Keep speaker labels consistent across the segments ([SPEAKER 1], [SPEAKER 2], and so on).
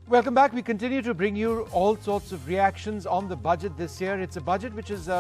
[SPEAKER 1] Welcome back. We continue to bring you all sorts of reactions on the budget this year. It's a budget which has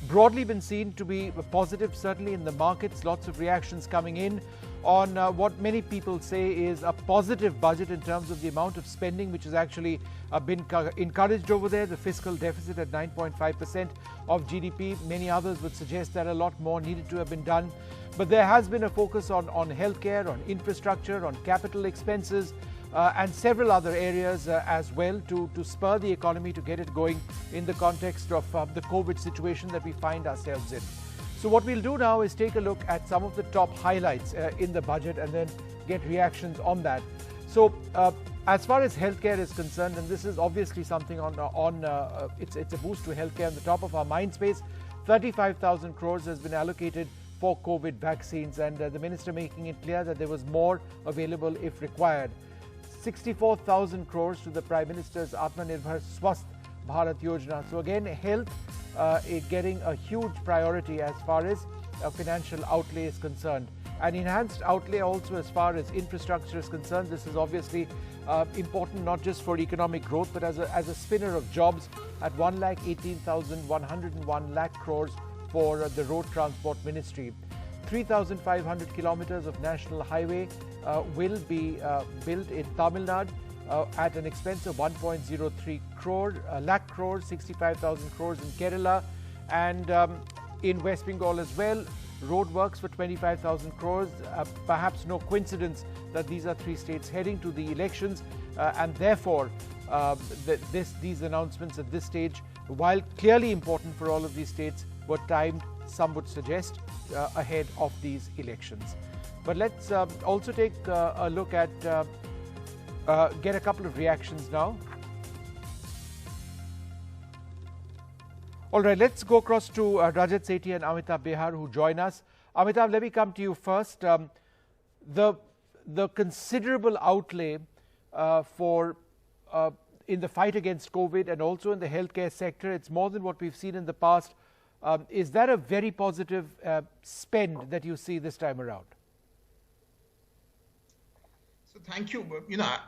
[SPEAKER 1] broadly been seen to be positive, certainly in the markets. Lots of reactions coming in on what many people say is a positive budget in terms of the amount of spending which has actually been encouraged over there. The fiscal deficit at 9.5% of GDP. Many others would suggest that a lot more needed to have been done. But there has been a focus on healthcare, on infrastructure, on capital expenses, and several other areas as well to spur the economy, to get it going in the context of the COVID situation that we find ourselves in. So what we'll do now is take a look at some of the top highlights in the budget and then get reactions on that. So as far as healthcare is concerned, and this is obviously something it's a boost to healthcare on the top of our mind space, 35,000 crores has been allocated for COVID vaccines, and the minister making it clear that there was more available if required. 64,000 crores to the Prime Minister's Atmanirbhar Swasth Bharat Yojana. So again, health is getting a huge priority as far as financial outlay is concerned. An enhanced outlay also as far as infrastructure is concerned. This is obviously important not just for economic growth, but as a spinner of jobs at 1,18,101 lakh crores for the Road Transport Ministry. 3,500 kilometers of national highway will be built in Tamil Nadu at an expense of 1.03 lakh crores, 65,000 crores in Kerala, and in West Bengal as well. Road works for 25,000 crores. Perhaps no coincidence that these are three states heading to the elections, and therefore these announcements at this stage, while clearly important for all of these states, were timed, some would suggest, ahead of these elections. But let's also take a look at, get a couple of reactions now. All right, let's go across to Rajat Sethi and Amitabh Behar, who join us. Amitabh, let me come to you first. The considerable outlay in the fight against COVID and also in the healthcare sector, it's more than what we've seen in the past. Is that a very positive spend that you see this time around?
[SPEAKER 2] So thank you.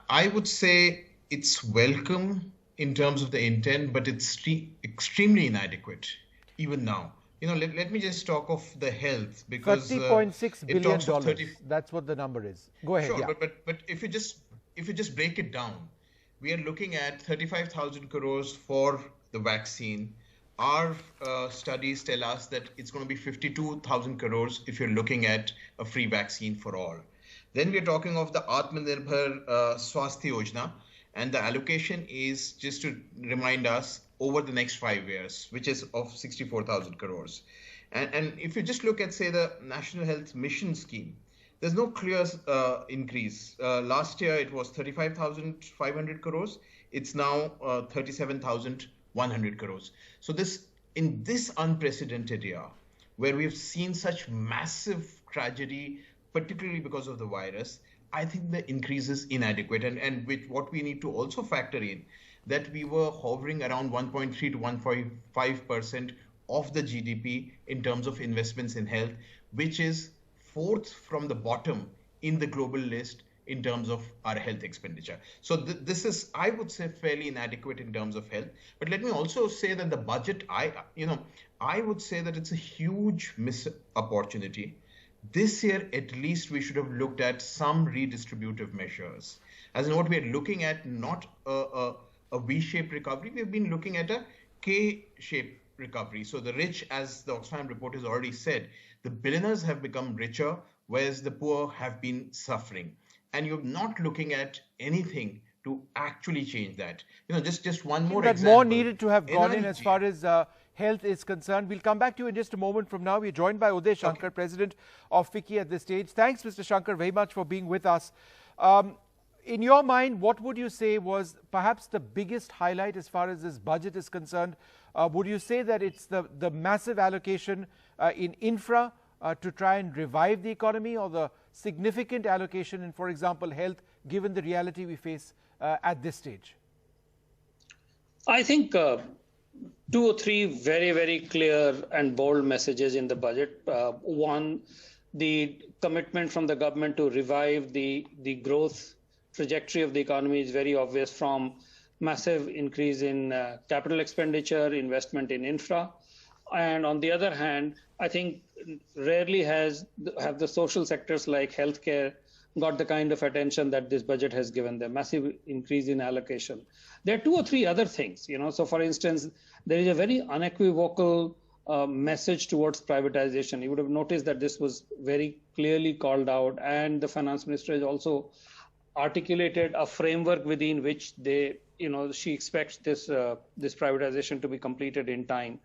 [SPEAKER 2] I would say it's welcome in terms of the intent, but it's extremely inadequate even now. Let me just talk of the health, because
[SPEAKER 1] $30.6 billion. That's what the number is. Go ahead.
[SPEAKER 2] Sure,
[SPEAKER 1] yeah.
[SPEAKER 2] but if you just break it down, we are looking at 35,000 crores for the vaccine. Our studies tell us that it's going to be 52,000 crores if you're looking at a free vaccine for all. Then we're talking of the Atmanirbhar Swasth Yojana, and the allocation is, just to remind us, over the next 5 years, which is of 64,000 crores. And if you just look at, say, the National Health Mission Scheme, there's no clear increase. Last year it was 35,500 crores. It's now 37,100 crores. So in this unprecedented year, where we've seen such massive tragedy, particularly because of the virus, I think the increase is inadequate. And with what we need to also factor in, that we were hovering around 1.3 to 1.5% of the GDP in terms of investments in health, which is fourth from the bottom in the global list in terms of our health expenditure. So this is, I would say, fairly inadequate in terms of health. But let me also say that the budget, I would say that it's a huge missed opportunity. This year, at least, we should have looked at some redistributive measures. As in, what we are looking at, not a V-shaped recovery, we've been looking at a K-shaped recovery. So the rich, as the Oxfam report has already said, the billionaires have become richer, whereas the poor have been suffering. And you're not looking at anything to actually change that. Just one more example.
[SPEAKER 1] That more needed to have gone in as far as health is concerned. We'll come back to you in just a moment from now. We're joined by Uday Shankar, President of FICCI at this stage. Thanks, Mr. Shankar, very much for being with us. In your mind, what would you say was perhaps the biggest highlight as far as this budget is concerned? Would you say that it's the massive allocation in infra to try and revive the economy, or the significant allocation in, for example, health, given the reality we face at this stage?
[SPEAKER 3] I think 2 or 3 very, very clear and bold messages in the budget. One, the commitment from the government to revive the growth trajectory of the economy is very obvious from massive increase in capital expenditure, investment in infra. And on the other hand, I think rarely have the social sectors like healthcare got the kind of attention that this budget has given them. Massive increase in allocation. There are two or three other things, So for instance, there is a very unequivocal message towards privatization. You would have noticed that this was very clearly called out, and the finance minister has also articulated a framework within which she expects this privatization to be completed in time,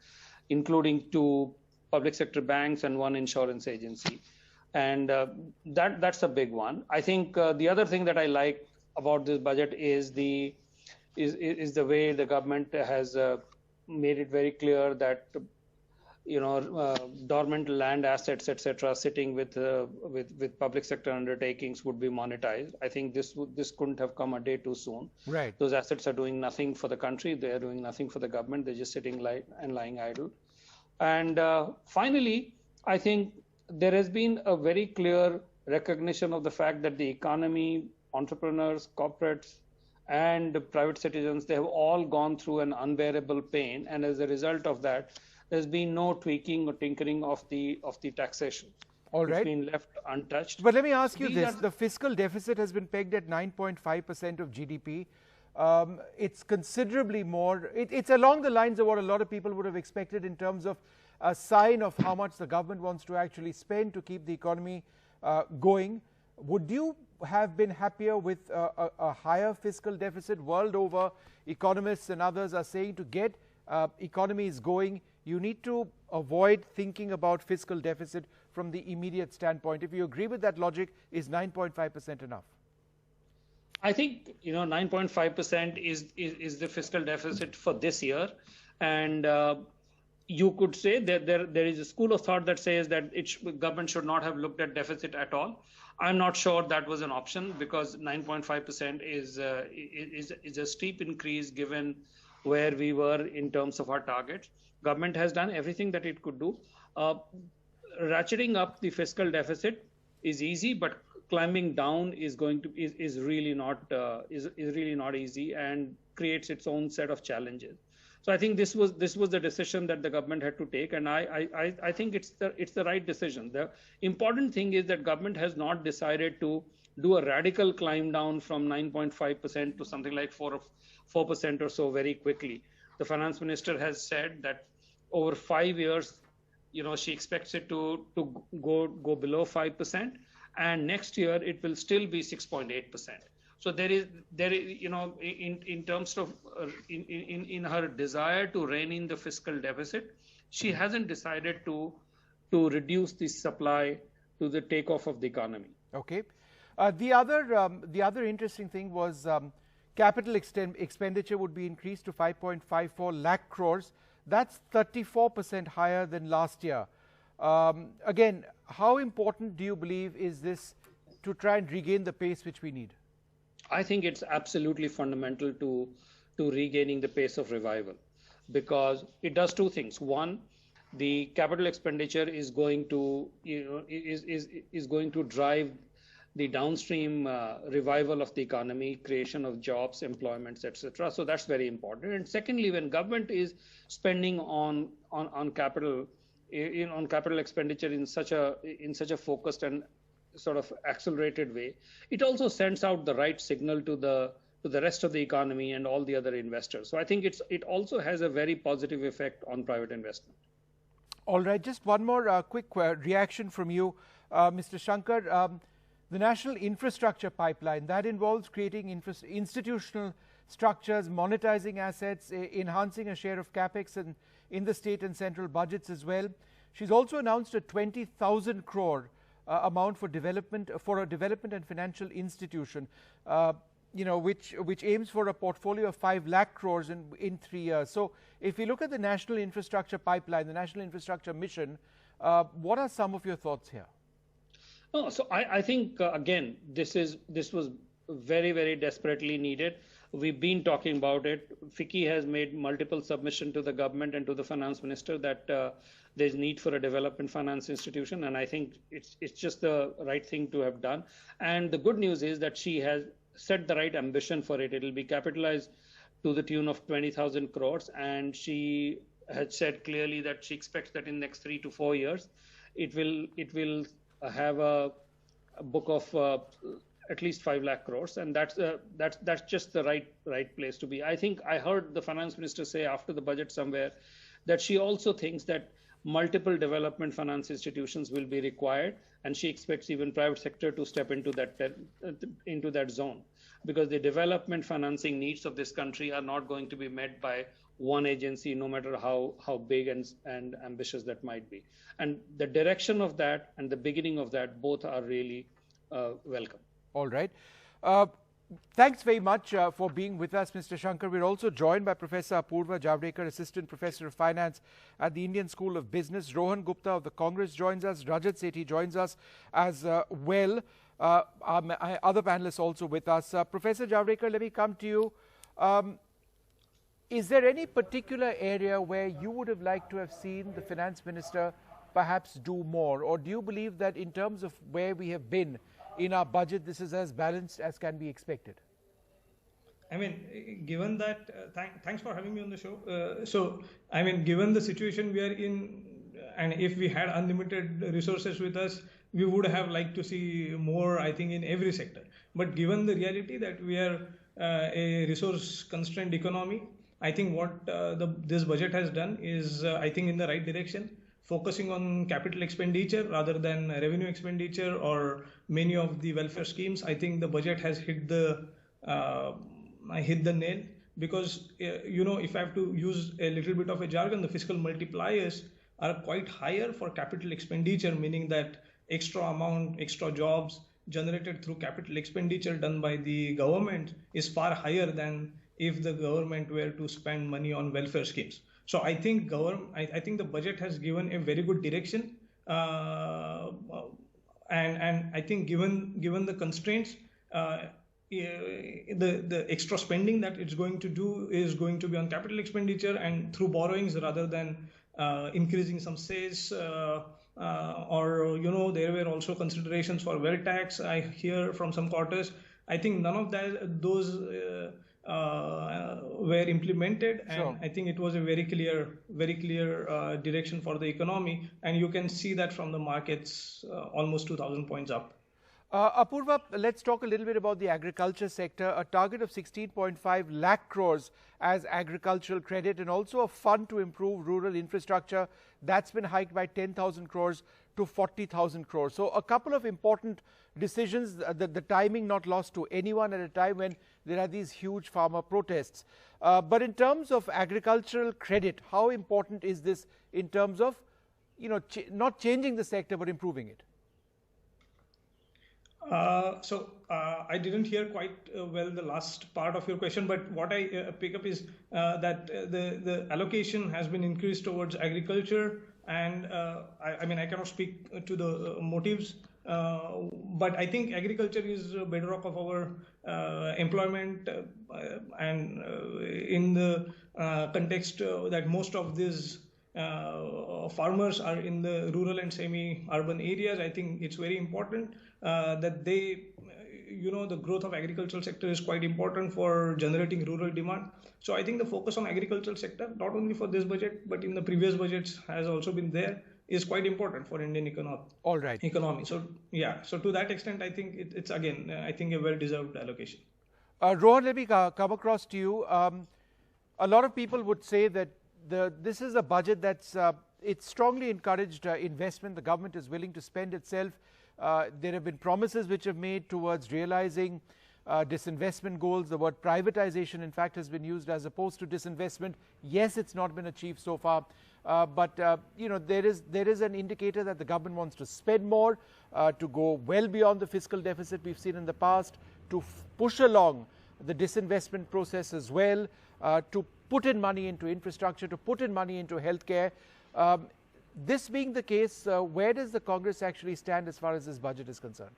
[SPEAKER 3] including two public sector banks and one insurance agency. And that's a big one. I think the other thing that I like about this budget is the way the government has made it very clear that dormant land assets, etc., sitting with public sector undertakings would be monetized. I think this couldn't have come a day too soon.
[SPEAKER 1] Right.
[SPEAKER 3] Those assets are doing nothing for the country. They are doing nothing for the government. They're just sitting lying idle. And finally, I think there has been a very clear recognition of the fact that the economy, entrepreneurs, corporates, and private citizens, they have all gone through an unbearable pain. And as a result of that, there's been no tweaking or tinkering of the taxation.
[SPEAKER 1] All right.
[SPEAKER 3] It's been left untouched.
[SPEAKER 1] But let me ask you this. The fiscal deficit has been pegged at 9.5% of GDP. It's considerably more. It's along the lines of what a lot of people would have expected in terms of a sign of how much the government wants to actually spend to keep the economy going. Would you have been happier with a higher fiscal deficit? World over, economists and others are saying to get economies going, you need to avoid thinking about fiscal deficit from the immediate standpoint. If you agree with that logic, is 9.5% enough?
[SPEAKER 3] I think 9.5% is the fiscal deficit for this year, and you could say that there is a school of thought that says that government should not have looked at deficit at all. I'm not sure that was an option, because 9.5% is a steep increase given where we were in terms of our targets. Government has done everything that it could do. Ratcheting up the fiscal deficit is easy, but climbing down is really not easy and creates its own set of challenges. So I think this was the decision that the government had to take, and I think it's the right decision. The important thing is that government has not decided to do a radical climb down from 9.5% to something like 4% or so very quickly. The finance minister has said that over 5 years, she expects it to go below 5%, and next year it will still be 6.8%. So there is in terms of in her desire to rein in the fiscal deficit, she hasn't decided to reduce the supply to the takeoff of the economy.
[SPEAKER 1] Okay. The other interesting thing was capital expenditure would be increased to 5.54 lakh crores. That's 34% higher than last year. Again, how important do you believe is this to try and regain the pace which we need?
[SPEAKER 3] I think it's absolutely fundamental to regaining the pace of revival, because it does two things. One, the capital expenditure is going to is going to drive the downstream revival of the economy, creation of jobs, employments, etc. So that's very important. And secondly, when government is spending on capital expenditure in such a focused and sort of accelerated way, it also sends out the right signal to the rest of the economy and all the other investors. So I think it also has a very positive effect on private investment.
[SPEAKER 1] All right, just one more quick reaction from you, Mr. Shankar. The National Infrastructure Pipeline, that involves creating institutional structures, monetizing assets, enhancing a share of capex in the state and central budgets as well. She's also announced a 20,000 crore amount for a development and financial institution, which aims for a portfolio of 5 lakh crores in 3 years. So if we look at the National Infrastructure Pipeline, the National Infrastructure Mission, what are some of your thoughts here?
[SPEAKER 3] No, so I think, again, this was very, very desperately needed. We've been talking about it. FICCI has made multiple submissions to the government and to the finance minister that there's need for a development finance institution, and I think it's just the right thing to have done. And the good news is that she has set the right ambition for it. It'll be capitalized to the tune of 20,000 crores, and she had said clearly that she expects that in the next 3 to 4 years, it will have a book of at least 5 lakh crores, and that's just the right place to be. I think I heard the finance minister say after the budget somewhere that she also thinks that multiple development finance institutions will be required, and she expects even private sector to step into that zone, because the development financing needs of this country are not going to be met by one agency, no matter how big and ambitious that might be. And the direction of that and the beginning of that both are really welcome.
[SPEAKER 1] All right. Thanks very much for being with us, Mr. Shankar. We're also joined by Professor Apurva Javadekar, Assistant Professor of Finance at the Indian School of Business. Rohan Gupta of the Congress joins us. Rajat Sethi joins us as well. Our other panelists also with us. Professor Javadekar, let me come to you. Is there any particular area where you would have liked to have seen the finance minister perhaps do more? Or do you believe that in terms of where we have been in our budget, this is as balanced as can be expected?
[SPEAKER 4] I mean, given that, thanks for having me on the show. So, I mean, given the situation we are in, and if we had unlimited resources with us, we would have liked to see more, I think, in every sector. But given the reality that we are a resource-constrained economy, I think what this budget has done is, I think, in the right direction, focusing on capital expenditure rather than revenue expenditure or many of the welfare schemes. I think the budget has hit the nail, because if I have to use a little bit of a jargon, the fiscal multipliers are quite higher for capital expenditure, meaning that extra jobs generated through capital expenditure done by the government is far higher than if the government were to spend money on welfare schemes. So I think I think the budget has given a very good direction, and I think given the constraints, the extra spending that it's going to do is going to be on capital expenditure and through borrowings rather than increasing some sales, or there were also considerations for wealth tax. I hear from some quarters. I think none of those were implemented, and
[SPEAKER 1] sure.
[SPEAKER 4] I think it was a very clear direction for the economy, and you can see that from the markets, almost 2,000 points up.
[SPEAKER 1] Apurva, let's talk a little bit about the agriculture sector. A target of 16.5 lakh crores as agricultural credit, and also a fund to improve rural infrastructure that's been hiked by 10,000 crores to 40,000 crores. So a couple of important decisions, the timing not lost to anyone at a time when there are these huge farmer protests. But in terms of agricultural credit, how important is this in terms of, not changing the sector but improving it?
[SPEAKER 4] So I didn't hear quite well the last part of your question, but what I pick up is that the allocation has been increased towards agriculture, and I mean, I cannot speak to the motives, but I think agriculture is a bedrock of our employment, and in the context that most of these farmers are in the rural and semi-urban areas, I think it's very important that they, the growth of agricultural sector is quite important for generating rural demand. So I think the focus on agricultural sector, not only for this budget, but in the previous budgets has also been there, is quite important for Indian economy.
[SPEAKER 1] All right.
[SPEAKER 4] Economy. So yeah, so to that extent, I think it's again, I think a well-deserved allocation.
[SPEAKER 1] Rohan, let me come across to you. A lot of people would say that this is a budget that's it's strongly encouraged investment. The government is willing to spend itself. There have been promises which have made towards realizing disinvestment goals. The word privatization, in fact, has been used as opposed to disinvestment. Yes, it's not been achieved so far, but there is an indicator that the government wants to spend more, to go well beyond the fiscal deficit we've seen in the past, to push along the disinvestment process as well, to put in money into infrastructure, to put in money into healthcare. This being the case, where does the Congress actually stand as far as this budget is concerned?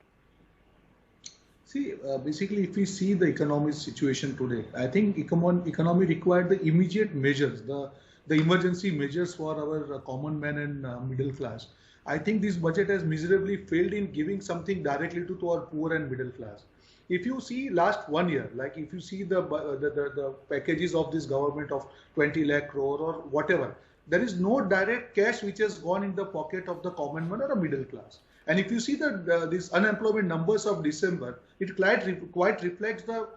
[SPEAKER 5] See, basically, if we see the economic situation today, I think economy required the immediate measures, the emergency measures for our common man and middle class. I think this budget has miserably failed in giving something directly to our poor and middle class. If you see last 1 year, like if you see the packages of this government of 20 lakh crore or whatever, there is no direct cash which has gone in the pocket of the common man or a middle class. And if you see these unemployment numbers of December, it quite reflects the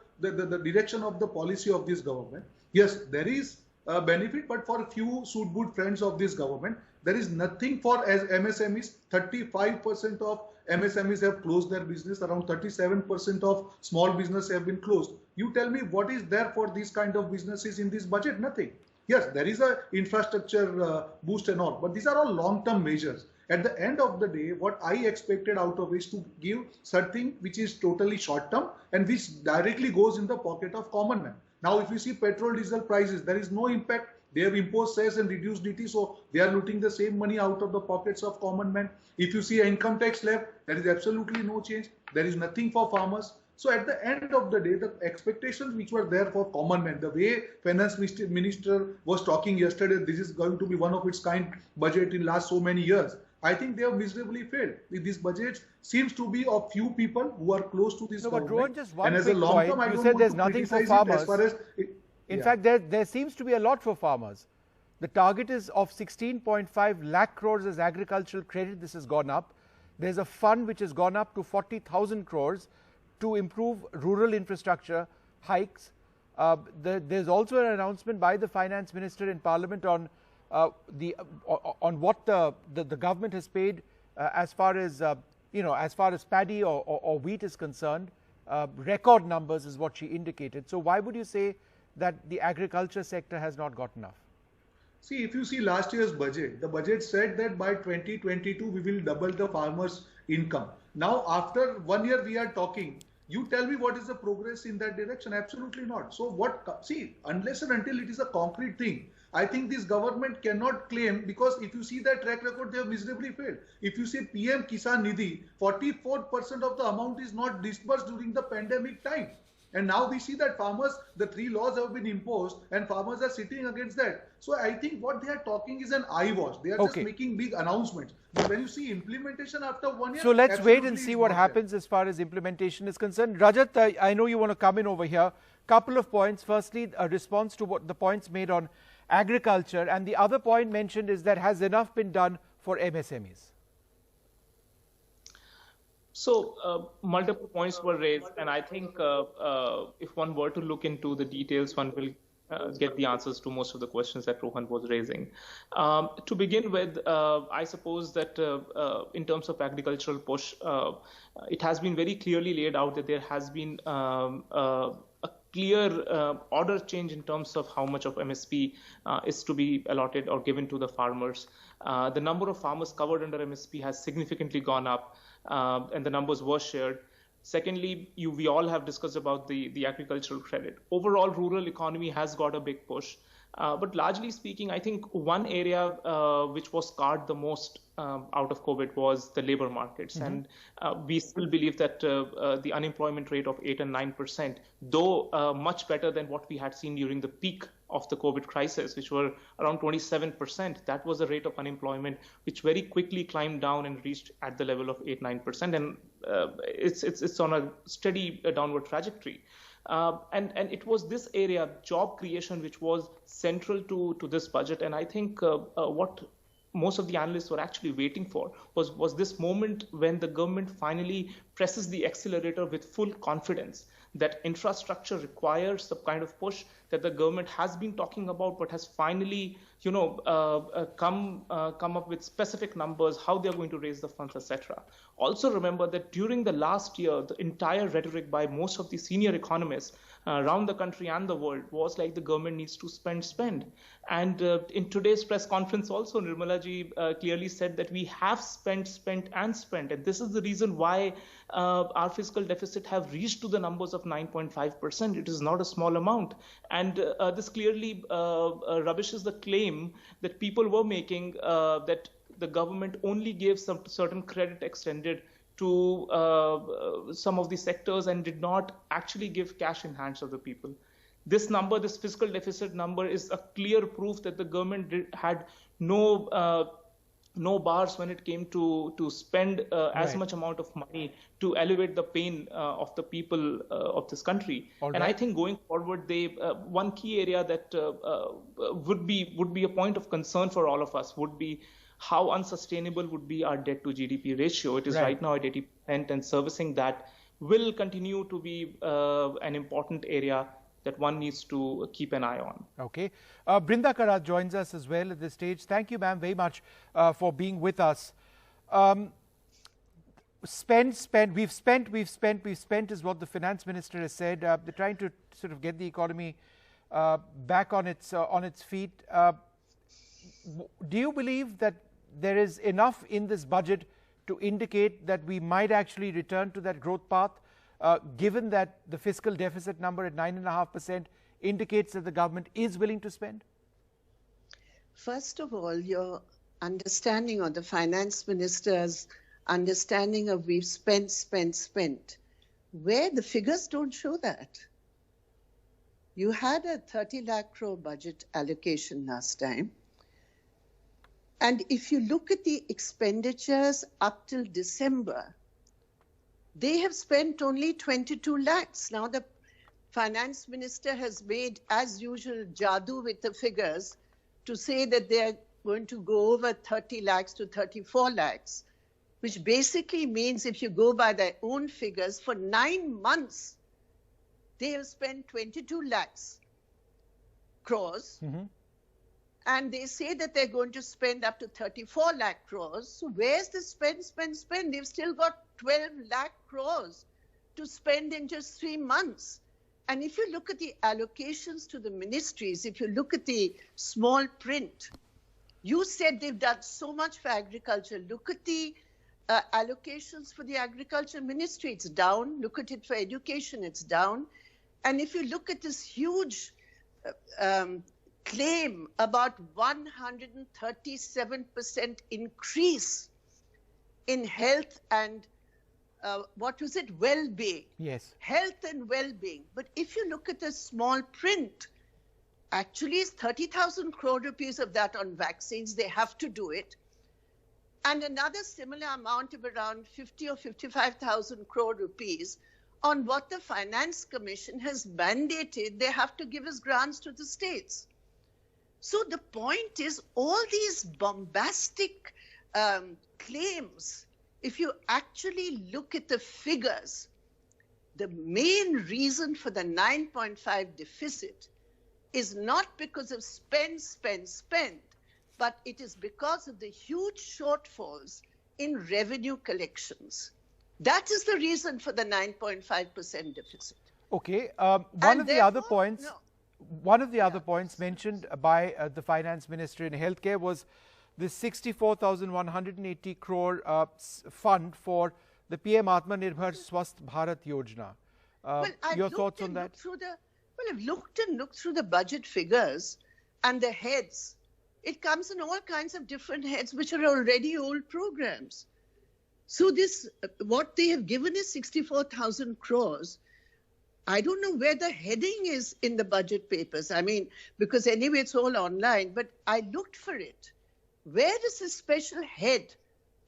[SPEAKER 5] direction of the policy of this government. Yes, there is a benefit, but for a few suit good friends of this government, there is nothing for as MSMEs. 35% of MSMEs have closed their business. Around 37% of small business have been closed. You tell me what is there for these kind of businesses in this budget? Nothing. Yes, there is a infrastructure boost and all, but these are all long-term measures. At the end of the day, what I expected out of it is to give something which is totally short-term and which directly goes in the pocket of common man. Now, if you see petrol, diesel prices, there is no impact. They have imposed cess and reduced duty, so they are looting the same money out of the pockets of common man. If you see income tax left, there is absolutely no change. There is nothing for farmers. So at the end of the day, the expectations which were there for common man, the way finance minister was talking yesterday, this is going to be one of its kind budget in last so many years. I think they have miserably failed. This budget seems to be of few people who are close to this government.
[SPEAKER 1] But Rohan, just one
[SPEAKER 5] and as a long
[SPEAKER 1] point,
[SPEAKER 5] term, I
[SPEAKER 1] you
[SPEAKER 5] don't
[SPEAKER 1] said
[SPEAKER 5] want
[SPEAKER 1] there's
[SPEAKER 5] to
[SPEAKER 1] nothing for
[SPEAKER 5] criticize
[SPEAKER 1] farmers.
[SPEAKER 5] it as far as
[SPEAKER 1] In fact, there seems to be a lot for farmers. The target is of 16.5 lakh crores as agricultural credit. This has gone up. There's a fund which has gone up to 40,000 crores to improve rural infrastructure hikes. There's also an announcement by the finance minister in Parliament on what the government has paid as far as as far as paddy or wheat is concerned. Record numbers is what she indicated. So why would you say that the agriculture sector has not got enough?
[SPEAKER 5] See, if you see last year's budget, the budget said that by 2022 we will double the farmers' income. Now, after 1 year we are talking. You tell me what is the progress in that direction? Absolutely not. So see, unless and until it is a concrete thing, I think this government cannot claim, because if you see their track record, they have miserably failed. If you see PM Kisan Nidhi, 44% of the amount is not disbursed during the pandemic time. And now we see that farmers, the 3 laws have been imposed and farmers are sitting against that. So I think what they are talking is an eyewash. They are just making big announcements. But when you see implementation after 1 year...
[SPEAKER 1] So let's wait and see what happens as far as implementation is concerned. Rajat, I know you want to come in over here. Couple of points. Firstly, a response to what the points made on agriculture. And the other point mentioned is that has enough been done for MSMEs?
[SPEAKER 6] So multiple points were raised, and I think if one were to look into the details, one will get the answers to most of the questions that Rohan was raising. To begin with, I suppose that in terms of agricultural push, it has been very clearly laid out that there has been a clear order change in terms of how much of MSP is to be allotted or given to the farmers. The number of farmers covered under MSP has significantly gone up. And the numbers were shared. Secondly, we all have discussed about the agricultural credit. Overall, rural economy has got a big push. But largely speaking, I think one area which was scarred the most out of COVID was the labor markets. And we still believe that the unemployment rate of 8 and 9%, though much better than what we had seen during the peak of the COVID crisis, which were around 27%. That was the rate of unemployment, which very quickly climbed down and reached at the level of 8-9%. And it's on a steady downward trajectory. And it was this area, job creation, which was central to this budget. And I think what most of the analysts were actually waiting for was this moment when the government finally presses the accelerator with full confidence that infrastructure requires the kind of push that the government has been talking about, but has finally, come up with specific numbers, how they're going to raise the funds, etc. Also remember that during the last year, the entire rhetoric by most of the senior economists around the country and the world was like the government needs to spend. And in today's press conference also, Nirmala ji clearly said that we have spent. And this is the reason why our fiscal deficit have reached to the numbers of 9.5%. It is not a small amount. And this clearly rubbishes the claim that people were making that the government only gave some certain credit extended to some of the sectors and did not actually give cash in hands of the people. This number, this fiscal deficit number, is a clear proof that the government had no no bars when it came to spend as much amount of money to elevate the pain of the people of this country. And I think going forward, one key area that would be a point of concern for all of us would be how unsustainable would be our debt to GDP ratio. It is right now at 80%, and servicing that will continue to be an important area that one needs to keep an eye on.
[SPEAKER 1] Okay. Brinda Karat joins us as well at this stage. Thank you, ma'am, very much for being with us. Spend is what the finance minister has said. They're trying to sort of get the economy back on its feet. Do you believe that there is enough in this budget to indicate that we might actually return to that growth path? Given that the fiscal deficit number at 9.5% indicates that the government is willing to spend?
[SPEAKER 7] First of all, your understanding, or the finance minister's understanding of we've spent, where the figures don't show that. You had a 30 lakh crore budget allocation last time. And if you look at the expenditures up till December, they have spent only 22 lakhs. Now the finance minister has made, as usual, jadoo with the figures to say that they're going to go over 30 lakhs to 34 lakhs, which basically means, if you go by their own figures, for 9 months, they have spent 22 lakhs crores. And they say that they're going to spend up to 34 lakh crores. So where's the spend? They've still got 12 lakh crores to spend in just 3 months. And if you look at the allocations to the ministries, if you look at the small print, you said they've done so much for agriculture. Look at the allocations for the agriculture ministry, it's down. Look at it for education, it's down. And if you look at this huge claim about 137% increase in health and well-being.
[SPEAKER 1] Yes.
[SPEAKER 7] Health and well-being. But if you look at the small print, actually it's 30,000 crore rupees of that on vaccines. They have to do it. And another similar amount of around 50 or 55,000 crore rupees on what the Finance Commission has mandated they have to give as grants to the states. So the point is, all these bombastic claims, if you actually look at the figures, the main reason for the 9.5 deficit is not because of spend, but it is because of the huge shortfalls in revenue collections. That is the reason for the 9.5% deficit.
[SPEAKER 1] Okay. One of the other points mentioned by the finance minister in healthcare was the 64,180 crore fund for the PM Atmanirbhar Swasth Bharat Yojana. Your thoughts on that?
[SPEAKER 7] I've looked through the budget figures and the heads. It comes in all kinds of different heads, which are already old programs. So this, what they have given is 64,000 crores. I don't know where the heading is in the budget papers. I mean, because anyway, it's all online, but I looked for it. Where is the special head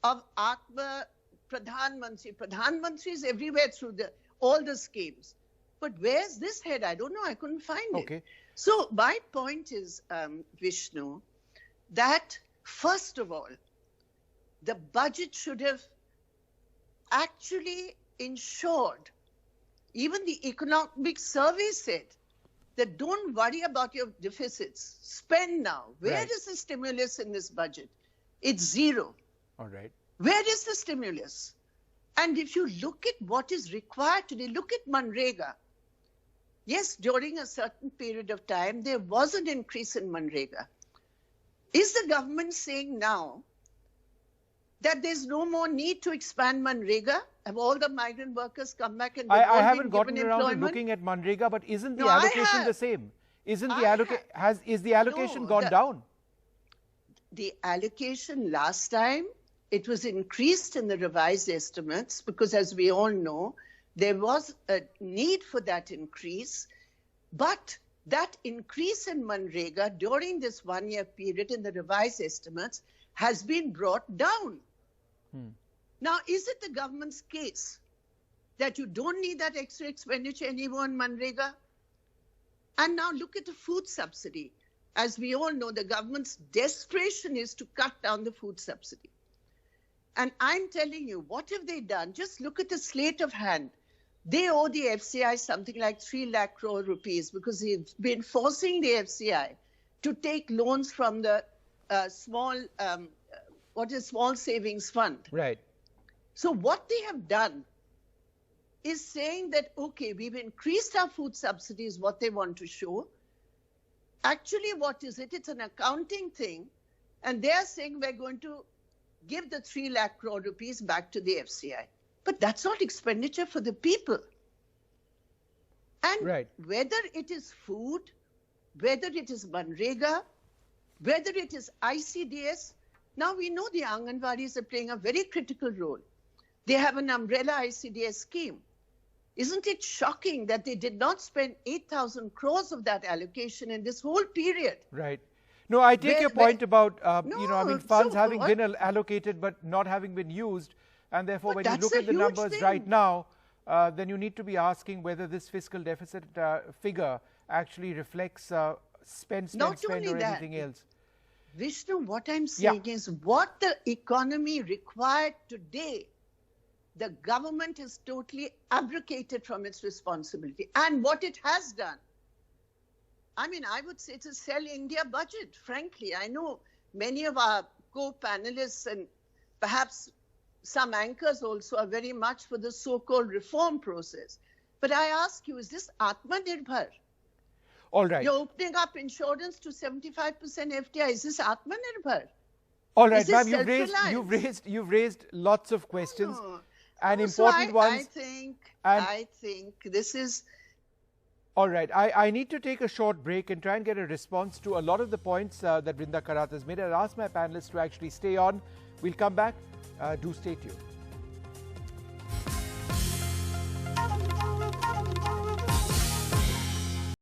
[SPEAKER 7] of Atma Pradhan Mantri? Pradhan Mantri is everywhere through all the schemes. But where's this head? I don't know. I couldn't find it. So my point is, Vishnu, that first of all, the budget should have actually ensured, even the economic survey said, that don't worry about your deficits. Spend now. Where is the stimulus in this budget? It's zero.
[SPEAKER 1] All right.
[SPEAKER 7] Where is the stimulus? And if you look at what is required today, look at Manrega. Yes, during a certain period of time, there was an increase in Manrega. Is the government saying now that there's no more need to expand Manrega? Have all the migrant workers come back and
[SPEAKER 1] I haven't gotten around to looking at Manrega, but isn't the allocation the same? Isn't the is the allocation gone down?
[SPEAKER 7] The allocation last time, it was increased in the revised estimates because, as we all know, there was a need for that increase. But that increase in Manrega during this 1 year period in the revised estimates has been brought down. Now, is it the government's case that you don't need that extra expenditure anymore in Manrega? And now look at the food subsidy. As we all know, the government's desperation is to cut down the food subsidy. And I'm telling you, what have they done? Just look at the slate of hand. They owe the FCI something like 3 lakh crore rupees because they've been forcing the FCI to take loans from the small savings fund.
[SPEAKER 1] Right.
[SPEAKER 7] So what they have done is saying that, okay, we've increased our food subsidies, what they want to show. Actually, what is it? It's an accounting thing. And they're saying we're going to give the 3 lakh crore rupees back to the FCI. But that's not expenditure for the people. And whether it is food, whether it is Manrega, whether it is ICDS, now we know the Anganwadis are playing a very critical role. They have an umbrella ICDS scheme. Isn't it shocking that they did not spend 8,000 crores of that allocation in this whole period?
[SPEAKER 1] Right. No, I take your point about, funds having been allocated but not having been used. And therefore, when you look at the numbers right now, then you need to be asking whether this fiscal deficit figure actually reflects spend or anything else.
[SPEAKER 7] Vishnu, what I'm saying is what the economy required today, the government has totally abdicated from its responsibility. And what it has done, I mean, I would say it's a sell India budget, frankly. I know many of our co-panelists and perhaps some anchors also are very much for the so-called reform process. But I ask you, is this Atmanirbhar?
[SPEAKER 1] All right.
[SPEAKER 7] You're opening up insurance to 75% FDI. Is this Atmanirbhar?
[SPEAKER 1] All right, ma'am, you've raised lots of questions and important ones.
[SPEAKER 7] I think this is...
[SPEAKER 1] All right, I need to take a short break and try and get a response to a lot of the points that Brinda Karat has made. I'll ask my panelists to actually stay on. We'll come back. Do stay tuned.